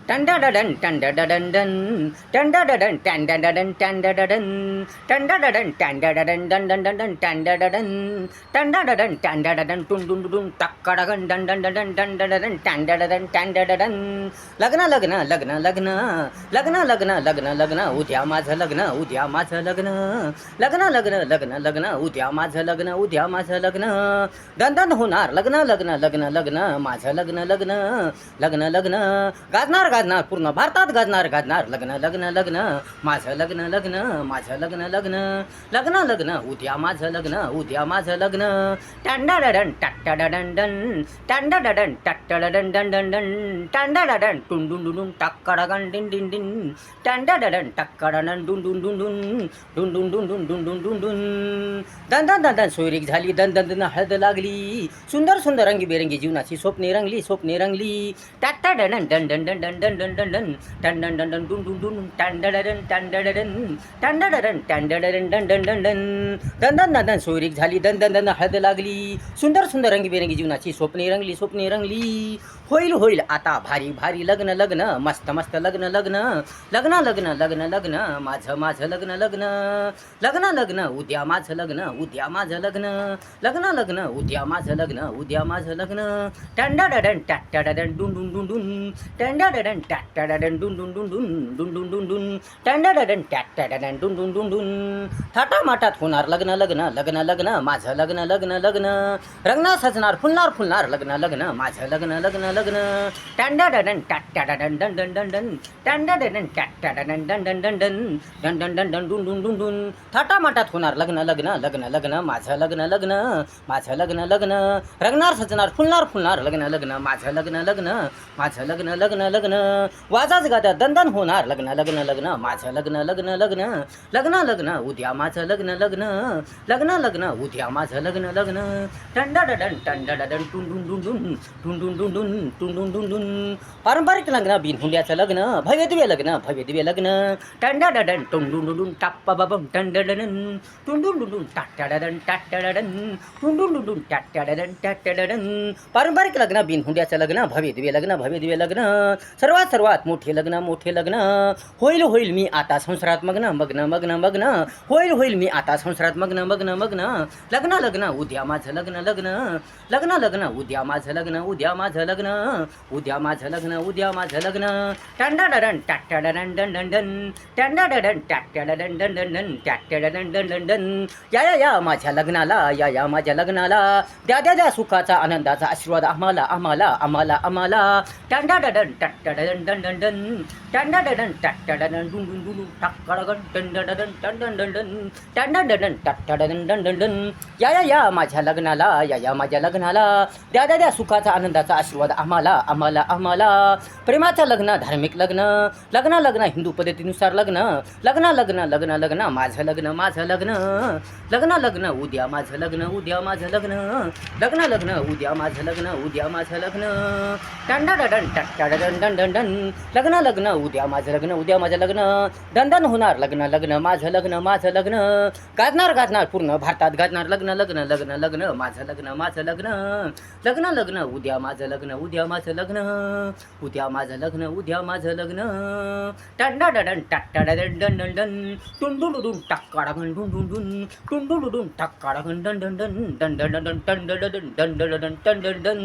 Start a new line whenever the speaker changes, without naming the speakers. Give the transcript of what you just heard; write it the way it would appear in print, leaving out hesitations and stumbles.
टंडडडन टंडडडन टंडडडन टंडडडन टंडडडन टंडडडन टंडडडन टंडडडन टंडडडन टंडडडन टंडडडन टुंडुंडुन टक्कडगन डंडडडन टंडडडन टंडडडन टंडडडन लग्न लग्न लग्न लग्न लग्न लग्न लग्न लग्न उद्या माझं लग्न उद्या माझं लग्न लग्न लग्न लग्न लग्न उद्या माझं लग्न उद्या माझं लग्न दंदन होणार लग्न लग्न लग्न लग्न माझं लग्न लग्न लग्न लग्न गाजणार गाजणार पूर्ण भारतात गाजणार गाजणार लग्न लग्न लग्न माझं लग्न लग्न माझं लग्न लग्न लग्न लग्न उद्या माझं लग्न उद्या माझं लग्न टंडडडन टट्टडडन टंडडडन टट्टडडन डंडन टंडडडन टुंडुंडुन टक्कडगन डिन डिन डिन टंडडडन टक्कडन डुन डुन डुन डुन डुन डुन डुन डुन डुन डुन डुन डुन दंदन दंदन सोयरीक झाली दंदन दन हळद लागली सुंदर सुंदर रंगीबेरंगी जीवनाची स्वप्ने रंगली टट्टडडन डन डन डन डन डन डन डन डन टंडन डन डन डुन डुन डुन टंडडडन टंडडडन टंडडडन टंडडडन डन डन डन डन दंदन दंदन सोयरीक झाली दंदन दन हळद लागली सुंदर सुंदर रंगीबेरंगी जीवनाची स्वप्ने रंगली होईल होईल आता भारी भारी लग्न लग्न मस्त मस्त लग्न लग्न लग्न लग्न लग्न लग्न माझं माझं लग्न लग्न लग्न लग्न उद्या माझं लग्न उद्या माझं लग्न लग्न लग्न उद्या माझं लग्न उद्या माझं लग्न टंडडडन टट्टडडन डुन डुन डुन डुन टंडडडन टट्टडडन डुन डुन डुन डुन डुन डुन डुन डुन टंडडडन टट्टडडन डुन डुन डुन डुन थाटामाटात होणार लग्न लग्न लग्न लग्न माझं लग्न लग्न लग्न रंगणार सजणार फुलणार फुलणार लग्न लग्न माझं लग्न लग्न लग्न टंडडडन टट्टडडन डन डन डन डन टंडडडन टट्टडडन डन डन डन डन डन डन डन डन डुन डुन डुन डुन थाटामाटात होणार लग्न लग्न लग्न लग्न माझं लग्न लग्न माझं लग्न लग्न रंगणार सजणार फुलणार फुलणार लग्न लग्न माझं लग्न लग्न माझं लग्न लग्न लग्न वाजाच गाता दंदन होणार लग्न लग्न लग्न माझं लग्न लग्न लग्न लग्न लग्न उद्या माझं लग्न लग्न लग्न लग्न उद्या माझं लग्न लग्न टंडडडन टंडडडन टुन डुन डुन डुन टुन डुन डुन डुन टुन डुन डुन डुन पारंपरिक लग्न बिनहुंड्याचं लग्न भव्यदिव्य लग्न टंडडडन टुन डुन डुन टप्पा बबम टंडडडन टुन डुन डुन टट्टडडन टट्टडडन टुन डुन डुन टट्टडडन टट्टडडन पारंपरिक लग्न बिनहुंड्याचं लग्न भव्यदिव्य लग्न सर्वात मोठे लग्न होईल होईल मी आता संसारात मग्न होईल मी आता संसारात मग्न लग्न लग्न उद्या माझं लग्न लग्न उद्या माझं लग्न उद्या माझं लग्न टंडडडन टट्टडडन डन डन डन टंडडडन टट्टडडन डन डन डन टट्टडडन डन डन डन या माझ्या लग्नाला या माझ्या लग्नाला द्या सुखाचा आनंदाचा आशीर्वाद आम्हाला टंडडडन टट्टडडन डन डन डन टंडडडन टट्टडडन डुन डुन डुन टक्कडगन टंडडडन टंडन डन डन टंडडडन टट्टडडन डन डन डन या माझ्या लग्नाला या माझ्या लग्नाला द्या सुखाचा आनंदाचा आशीर्वाद आम्हाला प्रेमाचं लग्न धार्मिक लग्न हिंदू पद्धतीनुसार लग्न माझं लग्न उद्या माझं लग्न उद्या माझं लग्न टंडडडन टट्टडडन डन डन डन लग्न उद्या माझं लग्न दंदन होणार लग्न माझं लग्न गाजणार पूर्ण भारतात गाजणार लग्न माझं लग्न उद्या माझं लग्न उद्या माझं लग्न टंडडडन टट्टडडन डन डन डन टुंडुडुन टक्कडगन डुन डुन डुन टुंडुडुन टक्कडगन डन डन डन टंडडडन टंडडडन